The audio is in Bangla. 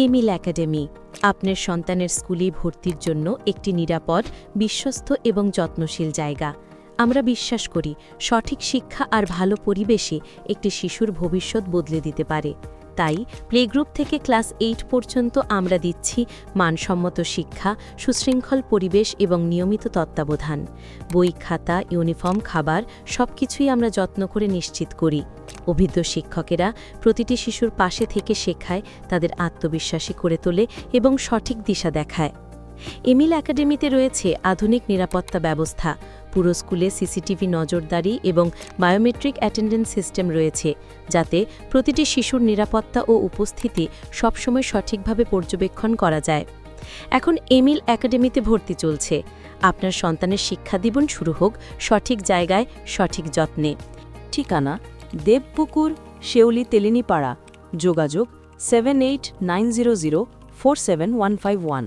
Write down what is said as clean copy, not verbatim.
এমিল একাডেমি আপনার সন্তানের স্কুলে ভর্তির জন্য একটি নিরাপদ, বিশ্বস্ত এবং যত্নশীল জায়গা। আমরা বিশ্বাস করি সঠিক শিক্ষা আর ভালো পরিবেশে একটি শিশুর ভবিষ্যৎ বদলে দিতে পারে। তাই প্লেগ্রুপ থেকে ক্লাস 8 পর্যন্ত আমরা দিচ্ছি মানসম্মত শিক্ষা, সুশৃঙ্খল পরিবেশ এবং নিয়মিত তত্ত্বাবধান। বই, খাতা, ইউনিফর্ম, খাবার সবকিছুই আমরা যত্ন করে নিশ্চিত করি। অভিজ্ঞ শিক্ষকেরা প্রতিটি শিশুর পাশে থেকে শেখায়, তাদের আত্মবিশ্বাসী করে তোলে এবং সঠিক দিশা দেখায়। এমিল একাডেমিতে রয়েছে আধুনিক নিরাপত্তা ব্যবস্থা, পুরো স্কুলে সিসিটিভি নজরদারি এবং বায়োমেট্রিক অ্যাটেন্ডেন্স সিস্টেম রয়েছে, যাতে প্রতিটি শিশুর নিরাপত্তা ও উপস্থিতি সবসময় সঠিকভাবে পর্যবেক্ষণ করা যায়। এখন এমিল একাডেমিতে ভর্তি চলছে। আপনার সন্তানের শিক্ষা জীবন শুরু হোক সঠিক জায়গায়, সঠিক যত্নে। ঠিকানা: দেবপুকুর, শেউলি, তেলিনীপাড়া। যোগাযোগ: 7890047151।